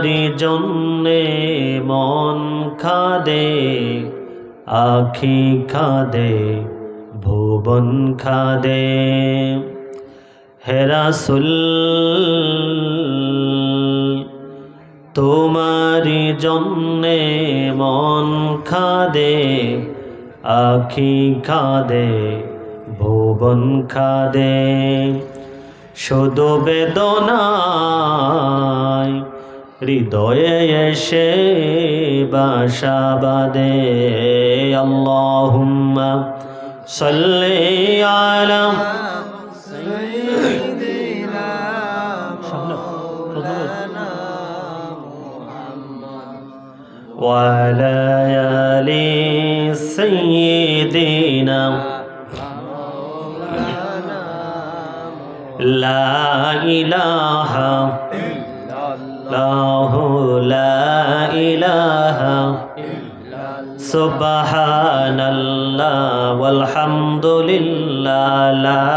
তোমারি জন্যে মন খাদে, আখি খাদে, ভুবন খাদে। হে রাসূল তোমারি জন্যে মন খাদে, আখি খাদে, ভুবন খাদে। শুধু বেদনায় হৃদয়ে এসে বাসা বাঁধে। আল্লাহুম্মা সাল্লি আলা সাইয়্যিদিনা মাওলানা মুহাম্মদ ওয়া আলা আলি সাইয়্যিদিনা লা ইলাহা ইল্লাল্লাহু লা ইলাহা সুবহানাল্লাহ ওয়াল হামদুলিল্লাহ লা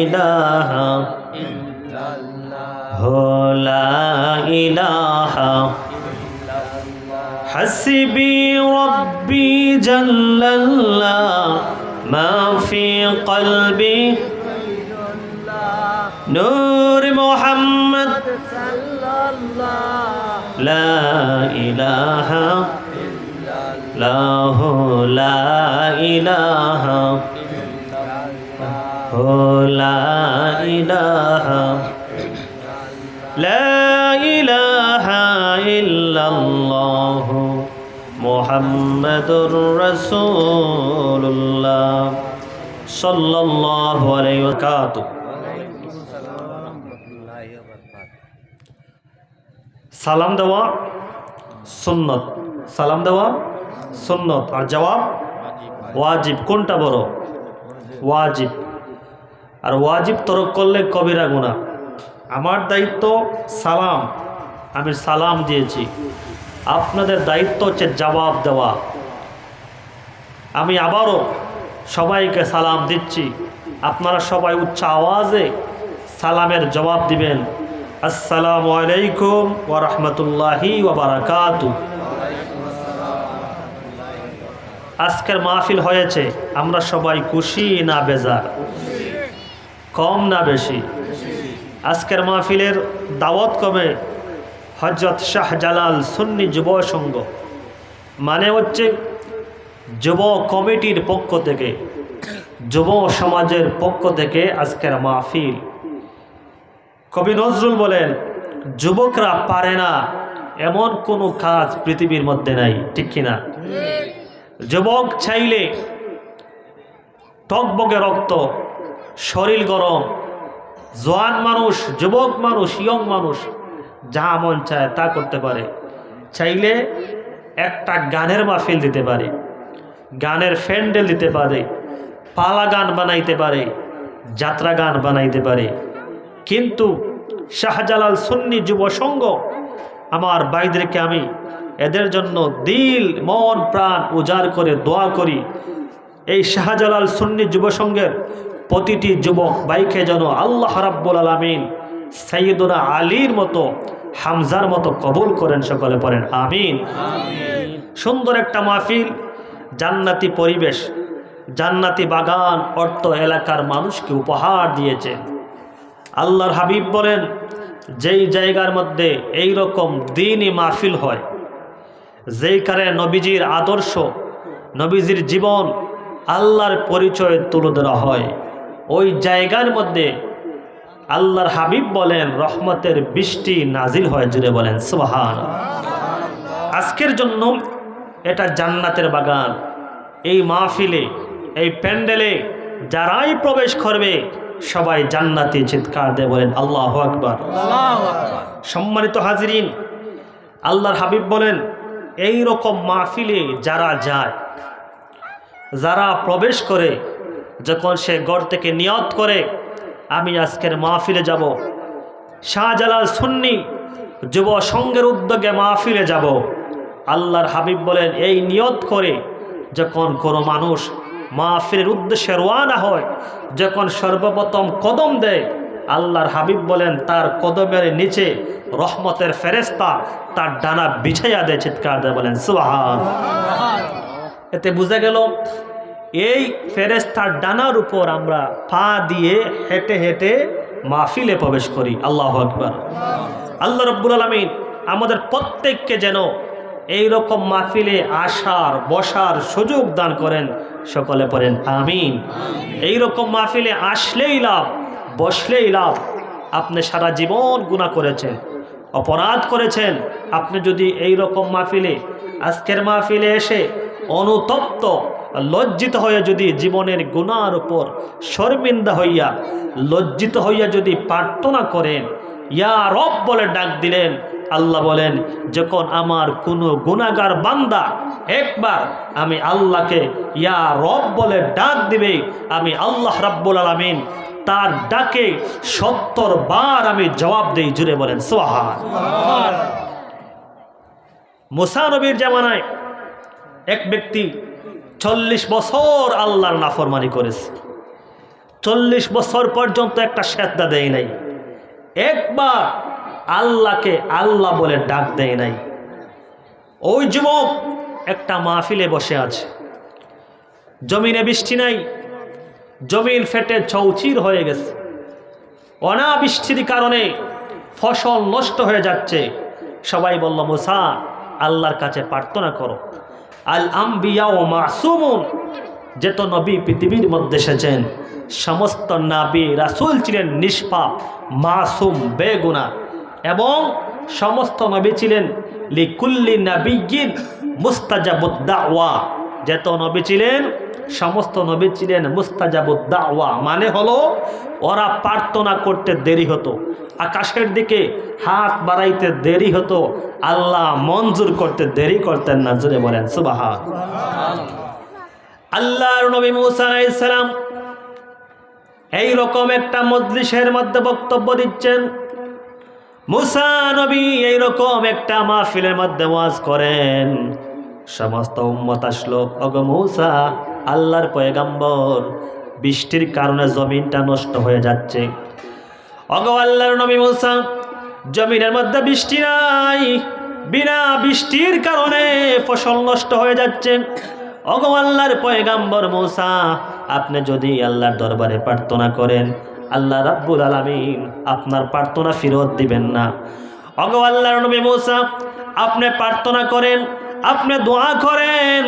ইলাহা ইল্লাল্লাহু লা ইলাহা হাসবি রাব্বি জাল্লাল্লাহ মা ফি কলবি নূর মুহাম্মদ সাল্লাল্লাহু লা ইলাহা ইল্লাল্লাহু লা ইলাহা ইল্লাল্লাহু লা ইলাহা লা ইলাহা ইল্লাল্লাহু মুহাম্মাদুর রাসূলুল্লাহ সাল্লাল্লাহু আলাইহি ওয়া সাল্লাম। সালাম দেওয়া সুন্নত, সালাম দেওয়া সুন্নত, আর জবাব ওয়াজিব। কোনটা বড়? ওয়াজিব। আর ওয়াজিব তরক করলে কবিরা গুনাহ। আমার দায়িত্ব সালাম, আমি সালাম দিয়েছি। আপনাদের দায়িত্ব হচ্ছে জবাব দেওয়া। আমি আবারও সবাইকে সালাম দিচ্ছি, আপনারা সবাই উচ্চ আওয়াজে সালামের জবাব দিবেন। আসসালামু আলাইকুম ওয়া রাহমাতুল্লাহি ওয়া বারাকাতুহু। আজকের মাহফিল হয়েছে, আমরা সবাই খুশি না বেজার? কম না বেশি? আজকের মাহফিলের দাওয়াত কবে? হযরত শাহজালাল সুন্নি যুব সংঘ, মানে হচ্ছে যুব কমিটির পক্ষ থেকে, যুব সমাজের পক্ষ থেকে আজকের মাহফিল। কবি নজরুল বলেন, যুবকরা পারে না এমন কোনো কাজ পৃথিবীর মধ্যে নাই, ঠিক কিনা? যুবক চাইলে টকবগে রক্ত, শরীর গরম, জওয়ান মানুষ, যুবক মানুষ, ইয়ং মানুষ যা মন চায় তা করতে পারে। চাইলে একটা গানের মাহফিল দিতে পারে, গানের প্যান্ডেল দিতে পারে, পালা গান বানাইতে পারে, যাত্রা গান বানাইতে পারে। কিন্তু শাহজালাল সুন্নি যুব সংঘ, আমার ভাইদেরকে আমি এদের জন্য দিল মন প্রাণ উজাড় করে দোয়া করি। এই শাহজালাল সুন্নি যুব সংঘের প্রতিটি যুবক ভাইকে যেন আল্লাহ রাব্বুল আলামিন সাইয়্যিদুনা আলীর মতো, হামজার মতো কবুল করেন। সকলে পড়েন আমিন। সুন্দর একটা মাহফিল, জান্নাতি পরিবেশ, জান্নাতি বাগান অর্থ এলাকার মানুষকে উপহার দিয়েছে। আল্লাহর হাবিব বলেন, যেই জায়গার মধ্যে এই রকম দ্বীনি মাহফিল হয়, যেই কারণে নবীজির আদর্শ, নবীজির জীবন, আল্লাহর পরিচয় তুলে ধরা হয়, ওই জায়গার মধ্যে আল্লাহর হাবিব বলেন রহমতের বৃষ্টি নাজিল হয়। জুড়ে বলেন সুবহানাল্লাহ। আজকের জন্য এটা জান্নাতের বাগান। এই মাহফিলে, এই প্যান্ডেলে যারাই প্রবেশ করবে সবাই জান্নাতি চিৎকার দিয়ে বলেন আল্লাহু আকবার। সম্মানিত হাজিরিন, আল্লাহর হাবিব বলেন, এই রকম মাহফিলে যারা যায়, যারা প্রবেশ করে, যখন সে ঘর থেকে নিয়ত করে আমি আজকের মাহফিলে যাব, শাহজালাল সুন্নি যুব সংঘের উদ্যোগে মাহফিলে যাব, আল্লাহর হাবিব বলেন এই নিয়ত করে যখন কোনো মানুষ মাহফিলের উদ্দেশ্যে রওনা হয়, যখন সর্বপ্রথম কদম দেয়, আল্লাহর হাবিব বলেন তার কদমের নিচে রহমতের ফেরেশতা তার ডানা বিছাইয়া দেয়, চিৎকার দেয় বলেন সুবহান। এতে বুঝা গেল এই ফেরেশতার ডানার উপর আমরা পা দিয়ে হেঁটে হেঁটে মাহফিলে প্রবেশ করি। আল্লাহু আকবার। আল্লাহ রাব্বুল আলামিন আমাদের প্রত্যেককে যেন এই রকম মাহফিলে আসার বসার সুযোগ দান করেন। সকলে পড়েন আমিন। এই রকম মাহফিলে আসলেই লাভ, বসলেই লাভ। আপনি সারা জীবন গুনাহ করেছেন, অপরাধ করেছেন, আপনি যদি এই রকম মাহফিলে আজকের মাহফিলে এসে অনুতপ্ত লজ্জিত হইয়া যদি জীবনের গুনার উপর শর্মিন্দা হইয়া লজ্জিত হইয়া যদি প্রার্থনা করেন, ইয়া রব বলে ডাক দিলেন, আল্লাহ বলেন যখন আমার কোনো গুনাহগার বান্দা একবার আমি আল্লাহকে ইয়া রব বলে ডাক দিবে, আমি আল্লাহ রাব্বুল আলামিন তার ডাকে ৭০ বার আমি জবাব দেই। জুড়ে বলেন সুবহান। মুসা নবীর জামানায় এক ব্যক্তি ৪০ বছর আল্লাহর নাফরমানি করেছে, ৪০ বছর পর্যন্ত একটা সেজদা দেয় নাই, একবার আল্লাহকে আল্লাহ বলে ডাক দেয় নাই। ওই যুবক একটা মাহফিলে বসে আছে, জমিনে বৃষ্টি নাই, জমিন ফেটে চৌচির হয়ে গেছে, অনাবৃষ্টির কারণে ফসল নষ্ট হয়ে যাচ্ছে। সবাই বলল মুসা আল্লাহর কাছে প্রার্থনা করো। আল আম্বিয়া ও মাসুমুন, যেত নবী পৃথিবীর মধ্যে এসেছেন সমস্ত নবী রাসূল ছিলেন নিষ্পাপ, মাসুম, বেগুনাহ, এবং সমস্ত নবী ছিলেন লিকুল্লি নাবিয়্যিন মুস্তাজাবুদ দাওয়া। যেত নবী ছিলেন সমস্ত নবী ছিলেন মুস্তাজাবুদ দাওয়া, মানে হলো ওরা প্রার্থনা করতে দেরি হতো, আকাশের দিকে হাত বাড়াইতে দেরি হতো, আল্লাহ মঞ্জুর করতে দেরি করতেন না। জুড়ে বলেন সুবহান। আল্লাহর নবী মুসা আলাইহিস সালাম এই রকম একটা মজলিসের মধ্যে বক্তব্য দিচ্ছেন। মুসা নবী এই রকম একটা মাহফিলের মধ্যে ওয়াজ করেন। সমস্ত উম্মত আসলো, ওগো মুসা আল্লাহর পয়গাম্বর বৃষ্টির কারণে জমিনটা নষ্ট হয়ে যাচ্ছে। ওগো আল্লাহর নবী মুসা জমিনের মধ্যে বৃষ্টি নাই, বিনা বৃষ্টির কারণে ফসল নষ্ট হয়ে যাচ্ছে। ওগো আল্লাহর পয়গাম্বর মুসা আপনি যদি আল্লাহর দরবারে প্রার্থনা করেন, আল্লাহ রাব্বুল আলামিন আপনার প্রার্থনা ফেরত দিবেন না। ওগো আল্লাহর নবী মুসা আপনি প্রার্থনা করেন, আপনি দোয়া করেন,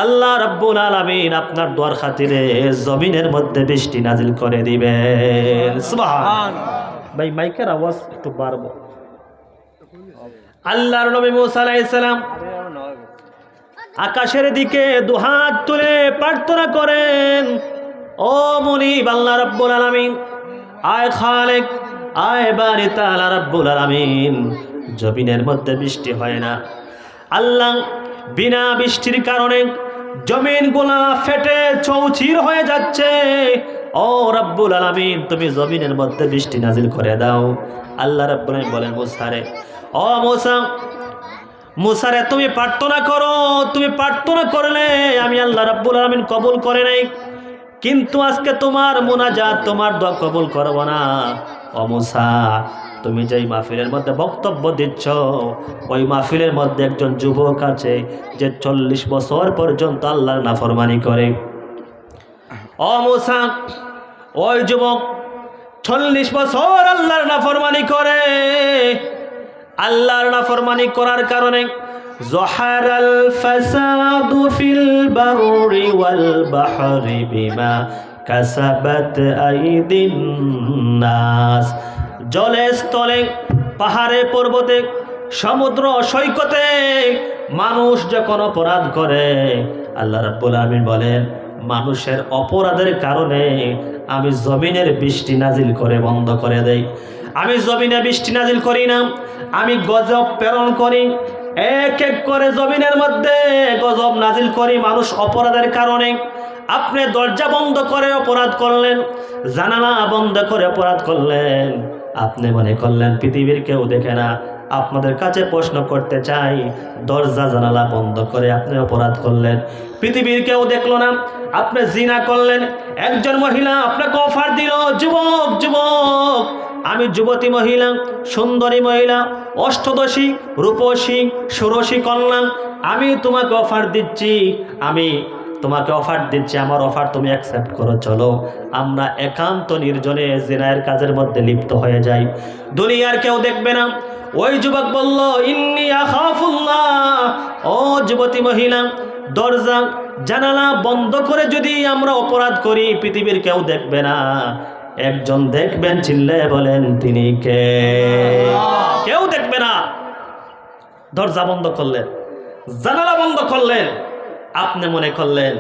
আল্লাহ রাব্বুল আলামিন আপনার দোয়ার খাতিরে জমিনের মধ্যে বৃষ্টি নাজিল করে দিবেন। সুবহান। ভাই মাইকের আওয়াজ একটু বাড়বো। আল্লাহর নবী মুসা আলাইহিস সালাম আকাশের দিকে দুহাত তুলে প্রার্থনা করেন, ও মুনিব আল্লাহ রাব্বুল আলামিন, আয় খালেক, আয় বারি তাআলা রাব্বুল আলামিন, জমিনের মধ্যে বৃষ্টি হয় না। আল্লাহ বিনা বৃষ্টির কারণে জমিনগুলা ফেটে চৌচির হয়ে যাচ্ছে। ও রাব্বুল আলামিন তুমি জমিনের মধ্যে বৃষ্টি নাজিল করে দাও। আল্লাহ রাব্বুল আলামিন বলেন মুসারে, ও মুসা, মুসারে তুমি প্রার্থনা করো, তুমি প্রার্থনা করলে আমি আল্লাহ রাব্বুল আলামিন কবুল করে নাই, কিন্তু আজকে তোমার মুনাজাত তোমার দোয়া কবুল করব না। ও মুসা তুমি যেই মাহফিলের মধ্যে বক্তব্য দিচ্ছ ওই মাহফিলের মধ্যে একজন যুবক আছে যে ৪০ বছর পর্যন্ত আল্লাহর নাফরমানি করে। ও মুসা ওই যুবক ৪০ বছর আল্লাহর নাফরমানি করে। আল্লাহর নাফরমানি করার কারণে জহারাল ফাসাদু ফিল বাররি ওয়াল বাহরি বিমা কাসাবাত আইদিন নাস, জলে স্থলে পাহাড়ে পর্বতে সমুদ্র সৈকতে মানুষ যখন অপরাধ করে আল্লাহ রাব্বুল আলামিন বলেন মানুষের অপরাধের কারণে আমি জমিনের বৃষ্টি নাজিল করে বন্ধ করে দেই। আমি জমিনে বৃষ্টি নাজিল করি না, আমি গজব প্রেরণ করি, এক এক করে জমিনের মধ্যে গজব নাজিল করি মানুষ অপরাধের কারণে। আপনি দরজা বন্ধ করে অপরাধ করলেন, জানালা বন্ধ করে অপরাধ করলেন, আপনি মনে করলেন পৃথিবীর কেউ দেখে না, আপনাদের কাছে প্রশ্ন করতে চাই, দরজা জানালা বন্ধ করে আপনি অপরাধ করলেন, পৃথিবীর কেউ দেখলো না, আপনি জিনা করলেন, একজন মহিলা আপনাকে অফার দিল, যুবক যুবক আমি যুবতী মহিলা, সুন্দরী মহিলা, অষ্টদশী রূপসী ষোড়শী কন্যা, আমি তোমাকে অফার দিচ্ছি, আমার অফার তুমি অ্যাকসেপ্ট করো, চলো আমরা একান্ত নির্জনে জিনায়ের কাজের মধ্যে লিপ্ত হয়ে যাই, দুনিয়ার কেউ দেখবে না। ওই যুবক বলল, ইন্নী আখাফুল্লাহ। ও যুবতী মহিলা, দরজা জানালা বন্ধ করে যদি আমরা অপরাধ করি, পৃথিবীর কেউ দেখবে না, একজন দেখবেন, চিল্লায়ে বলেন তিনি কে? কেউ দেখবে না। দরজা বন্ধ করলেন, জানালা বন্ধ করলেন, আপনি মনে করলেন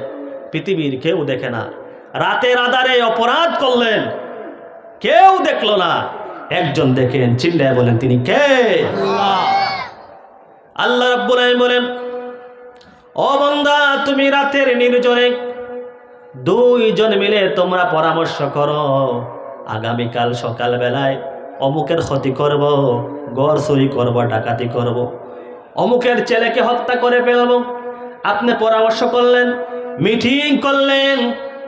পৃথিবীর কেউ দেখে না, রাতের আধারে অপরাধ করলেন, কেউ দেখলো না, একজন দেখেন, চিল্লায়ে বলেন তিনি কে? আল্লাহ রাব্বুল আলামিন বলেন, ও বান্দা, তুমি রাতের নির্জনে দুইজন মিলে তোমরা পরামর্শ করো, আগামীকাল সকালবেলায় অমুকের ক্ষতি করব, ঘর চুরি করব, ডাকাতি করব, অমুকের ছেলেকে হত্যা করে ফেলব। আপনি পরামর্শ করলেন, মিটিং করলেন,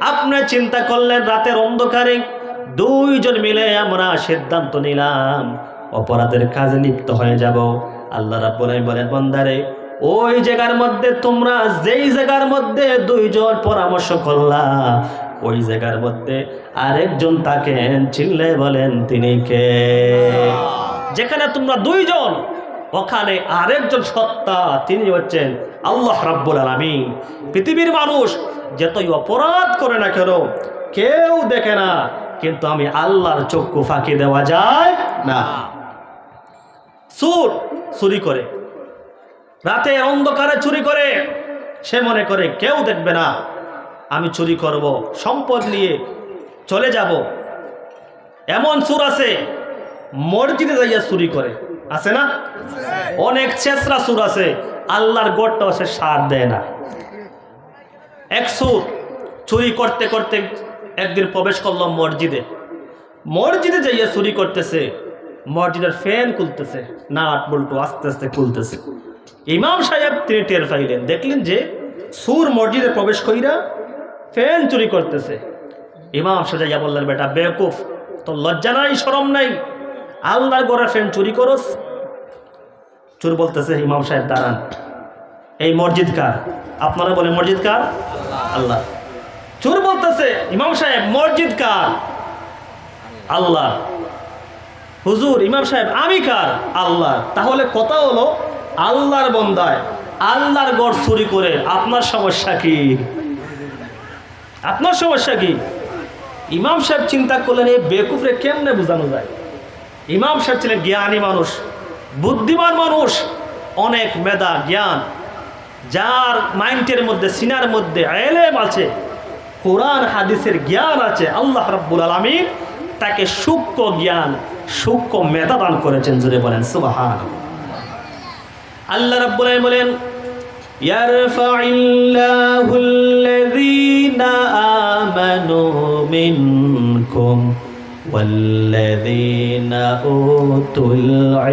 আপনি চিন্তা করলেন, রাতের অন্ধকারে দুইজন মিলে আমরা সিদ্ধান্ত নিলাম অপরাধের কাজে লিপ্ত হয়ে যাব। আল্লাহ রাব্বুল আলামিন বলেন, বান্দারে, ওই জায়গার মধ্যে তোমরা যেই জায়গার মধ্যে দুইজন পরামর্শ করলা, ওই জায়গার মধ্যে আরেকজন থাকেন, চিল্লায়ে বলেন তিনি কে? যেখানে তোমরা দুইজন, ওখানে আরেকজন সত্তা, তিনি হচ্ছেন আল্লাহ রাব্বুল আলামিন। পৃথিবীর মানুষ যতই অপরাধ করে না কেন, কেউ দেখে না, কিন্তু আমি আল্লাহর চক্ষু ফাঁকি দেওয়া যায় না। চোর চুরি করে, রাতের অন্ধকারে চুরি করে, সে মনে করে কেউ দেখবে না, আমি চুরি করব, সম্পদ নিয়ে চলে যাব। এমন চোর আছে মসজিদে যাইয়া চুরি করে, আছে না? অনেক ছেঁচড়া চোর আছে, আল্লাহর গড়টাও সে সার দেয় না। এক চোর চুরি করতে করতে একদিন প্রবেশ করলো মসজিদে যাইয়া চুরি করতেছে, মসজিদের ফ্যান খুলতেছে, নাট বল্টু আস্তে আস্তে খুলতেছে। ইমাম সাহেব তিনি টের পাইলেন, দেখলেন যে চোর মসজিদে প্রবেশ কইরা ফ্যান চুরি করতেছে। ইমাম সাহেব বললেন, বেটা বেকুফ, তোর লজ্জা নাই, শরম নাই, আল্লাহর ঘরের ফ্যান চুরি করস? চোর বলতেছে, ইমাম সাহেব দাঁড়ান, এই মসজিদ কার? আপনারা বলেন মসজিদ কার? আল্লাহ। চোর বলতেছে, ইমাম সাহেব মসজিদ কার? আল্লাহ। হুজুর, ইমাম সাহেব আমি কার? আল্লাহ। তাহলে কথা হলো, আল্লাহর বন্দায় আল্লাহর ঘর চুরি করে আপনার সমস্যা কি? আপনার সমস্যা কি? ইমাম সাহেব চিন্তা করলেন, এই বেকুফরে কেমনে বোঝানো যায়। ইমাম সাহেব ছিলেন জ্ঞানী মানুষ, বুদ্ধিমান মানুষ, অনেক মেধা জ্ঞান, যার মাইন্ডের মধ্যে, সিনার মধ্যে ইলম আছে, কোরআন হাদিসের জ্ঞান আছে। আল্লাহ রাব্বুল আলামিন তাকে সূক্ষ্ম জ্ঞান, সূক্ষ্ম মেধা দান করেছেন, জোরে বলেন সুবহানাল্লাহ। আল্লাহ রাব্বুল আলামিন বলেন, ইয়ারফাইল্লাহুল্লাযীনা আমানু মিনকুম ওয়াল্লাযীনা উতুল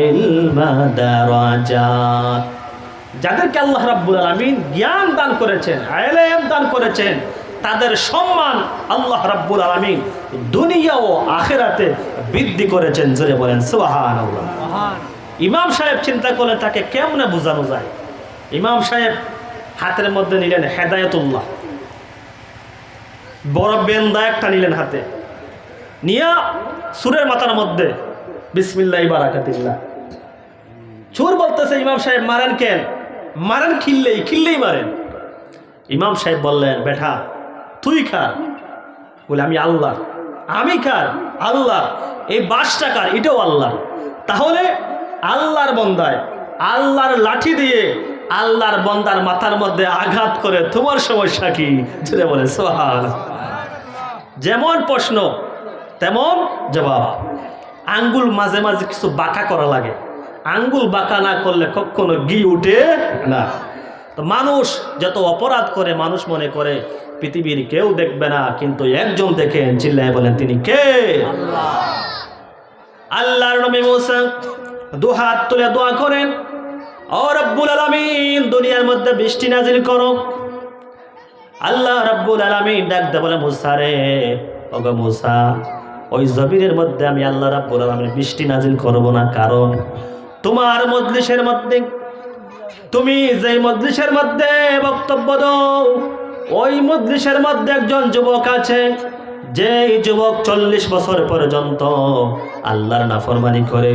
ইলমা দারাজাত। যাদেরকে আল্লাহ রাব্বুল আলামিন জ্ঞান দান করেছেন, ইলম দান করেছেন, তাদের সম্মান আল্লাহ রাব্বুল আলামিন দুনিয়া ও আখিরাতে বৃদ্ধি করেছেন, জোরে বলেন সুবহানাল্লাহ। ইমাম সাহেব চিন্তা করলেন তাকে কেমনে বোঝানো যায়। ইমাম সাহেব হাতের মধ্যে নিলেন হেদায়েতুল্লাহ, বড় বেন্দা একটা নিলেন হাতে, নিয়া সুরের মাথার মধ্যে বিসমিল্লাহি বারাকাতিল্লাহ। চোর বলতেছে, ইমাম সাহেব মারেন কেন? মারেন খিল্লেই মারেন। ইমাম সাহেব বললেন, বেটা তুই কার? বলে, আমি আল্লাহ। আমি কার? আল্লাহ। এই বাসটা কার? এটাও আল্লাহ। তাহলে আল্লাহর বন্দায় আল্লাহর লাঠি দিয়ে আল্লাহর বন্দার মাথার মধ্যে আঘাত করে তোমার সমস্যা কি? যেটা বলে সুবহানাল্লাহ। যেমন প্রশ্ন তেমন জবাব। আঙ্গুল মাঝে মাঝে কিছু বাঁকা করা লাগে, আঙ্গুল বাঁকা না করলে কখনো ঘি উঠে না। তো মানুষ যত অপরাধ করে, মানুষ মনে করে পৃথিবীর কেউ দেখবে না, কিন্তু একজন দেখেন, চিল্লায় বলেন তিনি কে? আল্লাহর নবী মুসা দুহাত তুলে দোয়া করেন, ও রব্বুল আলামিন দুনিয়ার মধ্যে বৃষ্টি নাজিল করো। আল্লাহ রব্বুল আলামিন ডাকতে বলে, মুসা রে, ওগো মুসা, ওই জমিনের মধ্যে আমি আল্লাহ রব্বুল আলামিন বৃষ্টি নাজিল করব না, কারণ তোমার মজলিসের মধ্যে, তুমি যেই মজলিসের মধ্যে বক্তব্য দাও, ওই মজলিসের মধ্যে একজন যুবক আছে, যেই যুবক 40 বছর পর্যন্ত আল্লাহর নাফরমানি করে,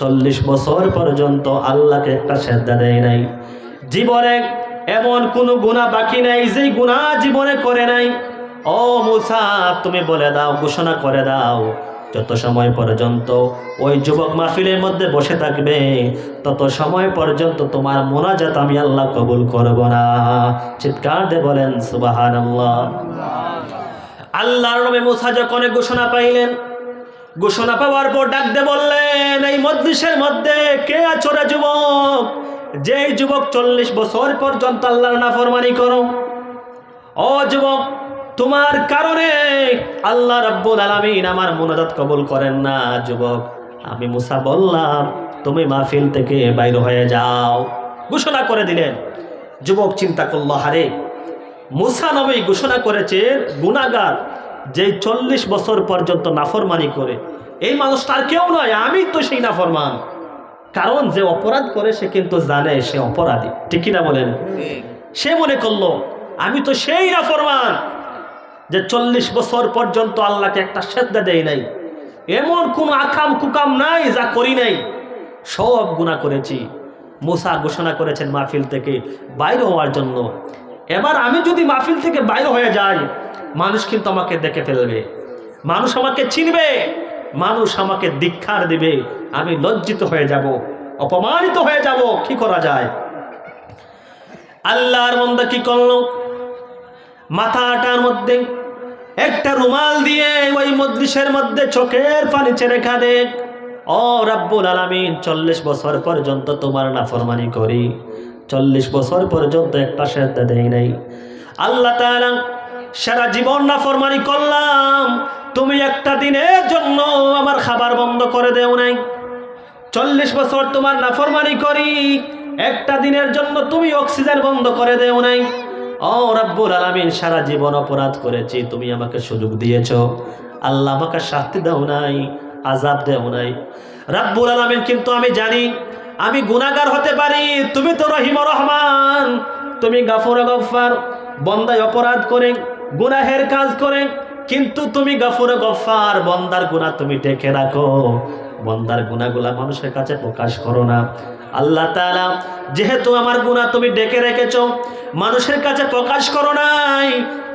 40 বছর পর্যন্ত আল্লাহকে একটা সেজদা দেয় নাই। জীবনে এমন কোনো গুনাহ বাকি নাই যেই গুনাহ জীবনে করে নাই। ও মুসা, তুমি বলে দাও, ঘোষণা করে দাও, যত সময় পর্যন্ত ওই যুবক মাহফিলের মধ্যে বসে থাকবে, তত সময় পর্যন্ত তোমার মোনাজাত আমি আল্লাহ কবুল করব না। চিৎকার দিয়ে বলেন সুবহানাল্লাহ। আল্লাহর নবী মুসা যখন ঘোষণা পাইলেন, ঘোষণা পাওয়ার পর ডাক দিয়ে বললেন, এই মজলিসের মধ্যে কে আছো রে যুবক, যেই যুবক 40 বছর পর্যন্ত আল্লাহর নাফরমানি করো? ও যুবক, তোমার কারণে আল্লাহ রাব্বুল আলামিন আমার মুনাজাত কবুল করেন না। যুবক, আমি মুসা বললাম তুমি মাহফিল থেকে বাইর হয়ে যাও, ঘোষণা করে দিলেন। যুবক চিন্তা করল, হারে, মুসা নবী ঘোষণা করেছেন গুনাহগার যেই 40 বছর পর্যন্ত নাফরমানি করে, এই মানুষটা আর কেউ নয়, আমি তো সেই নাফরমান। কারণ যে অপরাধ করে সে কিন্তু জানে সে অপরাধী, ঠিক কিনা বলেন? সে মনে করলো আমি তো সেই নাফরমান যে 40 বছর পর্যন্ত আল্লাহকে একটা সেজদা দেই নাই, এমন কোনো আকাম কুকাম নাই যা করি নাই, সব গুনাহ করেছি। মুসা ঘোষণা করেছেন মাহফিল থেকে বাইরে হওয়ার জন্য। এবার আমি যদি মাহফিল থেকে বাইরে হয়ে যাই, মানুষ কিন্তু আমাকে দেখে ফেলবে, মানুষ আমাকে চিনবে, মানুষ আমাকে ধিক্কার দিবে, আমি লজ্জিত হয়ে যাব, অপমানিত হয়ে যাব। কি করা যায়? আল্লাহর বান্দা কি করল? মাথাটার মধ্যে একটা রুমাল দিয়ে ওই মজলিসের মধ্যে চোখের পানি ছেড়ে কাঁদে, ও রাব্বুল আলামিন 40 বছর পর্যন্ত তোমার নাফরমানি করি, 40 বছর পর্যন্ত একটা সেজদা দেই নাই। আল্লাহ তাআলা, সারা জীবন নাফরমানি করলাম, তুমি একটা দিনের জন্য আমার খাবার বন্ধ করে দেও নাই। 40 বছর তোমার নাফরমানি করি, একটা দিনের জন্য তুমি অক্সিজেন বন্ধ করে দেও নাই। ও রাব্বুল আলামিন, সারা জীবন অপরাধ করেছি, তুমি আমাকে সুযোগ দিয়েছো, আল্লাহ আমাকে শাস্তি দাও নাই, আযাব দেও নাই। রাব্বুল আলামিন, কিন্তু আমি জানি আমি গুনাহগার হতে পারি, তুমি তো রহিম রহমান, তুমি গাফুর গফফার। বান্দায় অপরাধ করে, গুনাহের কাজ করে, কিন্তু তুমি গাফুর গফফার, বান্দার গুনাহ তুমি ঢেকে রাখো, বান্দার গুনাহগুলা মানুষের কাছে প্রকাশ করো না। আল্লাহ তাআলা, যেহেতু আমার গুনাহ তুমি ঢেকে রেখেছো, মানুষের কাছে প্রকাশ করো নাই,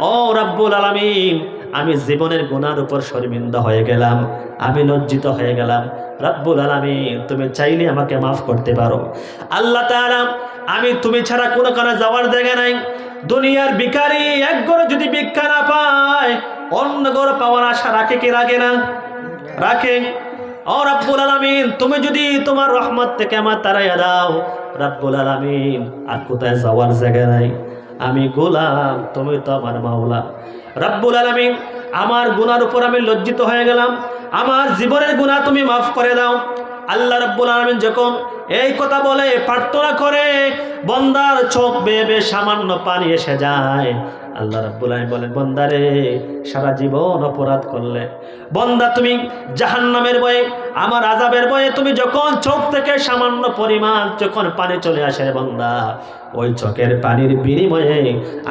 ও রাব্বুল আলামিন, আমি জীবনের গুনার উপর শর্মিন্দা হয়ে গেলাম, আমি লজ্জিত হয়ে গেলাম। রাব্বুল আলামিন, তুমি চাইলে আমাকে মাফ করতে পারো। আল্লাহ তাআলা, আমি তুমি ছাড়া কোনো কানে যাওয়ার জায়গা নাই। দুনিয়ার ভিখারি এক ঘরে যদি ভিক্ষা না পায়, অন্য ঘরে পাওয়ার আশা রাখে কি রাখে না? রাখে। ও রাব্বুল আলামিন, তুমি যদি তোমার রহমত থেকে আমার তাড়াইয়া দাও, রাব্বুল আলামিন, আর কোথায় যাওয়ার জায়গা নাই। আমি গোলাম, তুমি তো আমার মাওলা। রাব্বুল আলামিন, আমার গুনার উপর আমি লজ্জিত হয়ে গেলাম, আমার জীবনের গুনাহ তুমি মাফ করে দাও। আল্লাহ রাব্বুল আলামিন যখন এই কথা বলে, প্রার্থনা করে, বান্দার চোখ বেয়ে বেয়ে সামান্য পানি এসে যায়। আল্লাহ রাব্বুল আলামিন বলেন, বান্দারে, সারা জীবন অপরাধ করলে, বান্দা তুমি জাহান্নামের ভয়ে, আমার আযাবের ভয়ে তুমি যখন চোখ থেকে সামান্য পরিমাণ যখন পানি চলে আসে বান্দা, ওই চোখের পানির বিনিময়ে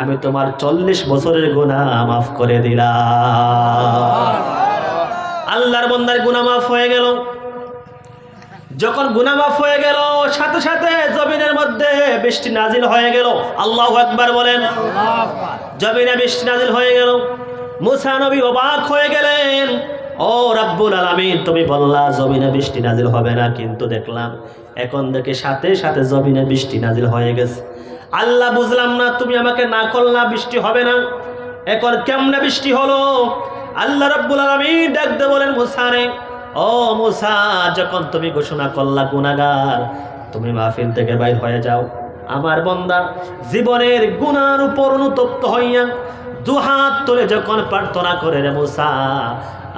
আমি তোমার 40 বছরের গুনাহ মাফ করে দিলাম। আল্লাহর বান্দার গুনাহ মাফ হয়ে গেল। যখন গুনাহ মাফ হয়ে গেল, সাথে সাথে জমিনের মধ্যে বৃষ্টি নাজিল হয়ে গেল। আল্লাহু আকবার বলেন। জমিনে বৃষ্টি নাজিল হয়ে গেল। মুসা নবী অবাক হয়ে গেলেন, ও রাব্বুল আলামিন, তুমি বললা জমিনে বৃষ্টি নাজিল হবে না, কিন্তু দেখলাম এখন দেখে সাথে সাথে জমিনে বৃষ্টি নাজিল হয়ে গেছে। আল্লাহ, বুঝলাম না, তুমি আমাকে না করলা বৃষ্টি হবে না, এখন কেমনে বৃষ্টি হলো? আল্লাহ রাব্বুল আলামিন ডাকতে বলেন, মুসা রে, ও মুসা, যখন তুমি ঘোষণা করলা গুনাহগার, তুমি মাহফিল থেকে বাইর হয়ে যাও, আমার বান্দা জীবনের গুনার উপর অনুতপ্ত হইয়া দুহাত তুলে যখন প্রার্থনা করে, রে মুসা,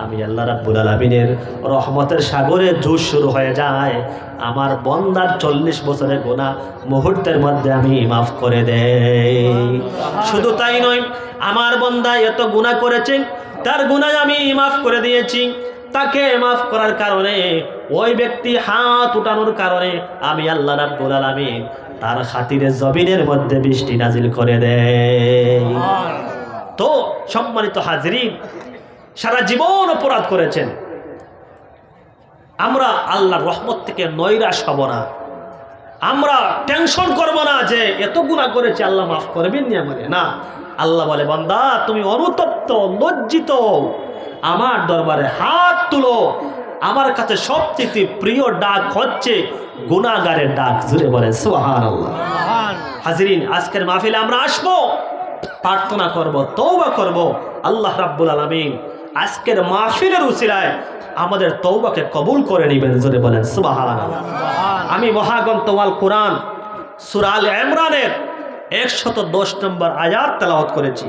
আমি আল্লাহ রাব্বুল আলামিনের রহমতের সাগরে জোশ শুরু হয়ে যায়। আমার বন্দার 40 বছরের গুনাহ মুহূর্তের মধ্যে আমি মাফ করে দেই। শুধু তাই নয়, আমার বন্দা এত গুনাহ করেছে, তার গুনাহ আমি মাফ করে দিয়েছি। তাকে মাফ করার কারণে, ওই ব্যক্তি হাত উঠানোর কারণে আমি আল্লাহ রাব্বুল আলামিন তার খাতিরে জমিনের মধ্যে বৃষ্টি নাজিল করে দেয়। তো সম্মানিত হাজরিন, সারা জীবন অপরাধ করেছেন, আমরা আল্লাহর রহমত থেকে নৈরাশ হব না, আমরা টেনশন করব না যে এত গুনাহ করেছে আল্লাহ মাফ করবেন না আমাকে। না, আল্লাহ বলে, বান্দা তুমি অনুতপ্ত, লজ্জিত, আমার দরবারে হাত তুলো। আমার কাছে সবচেয়ে প্রিয় ডাক হচ্ছে গুনাহগারের ডাক। জুড়ে বলে সুবহানাল্লাহ। হাজরিন, আজকের মাহফিলে আমরা আসবো, প্রার্থনা করব, তওবা করব। আল্লাহ রাব্বুল আলামিন আজকের মাহফিলের উসিলায় আমাদের তওবাকে কবুল করে নেবেন। জোরে বলেন সুবহানাল্লাহ। আমি মহাগ্রন্থ আল কোরআন সূরা আল ইমরানের 110 নম্বর আয়াত তেলাওয়াত করেছি।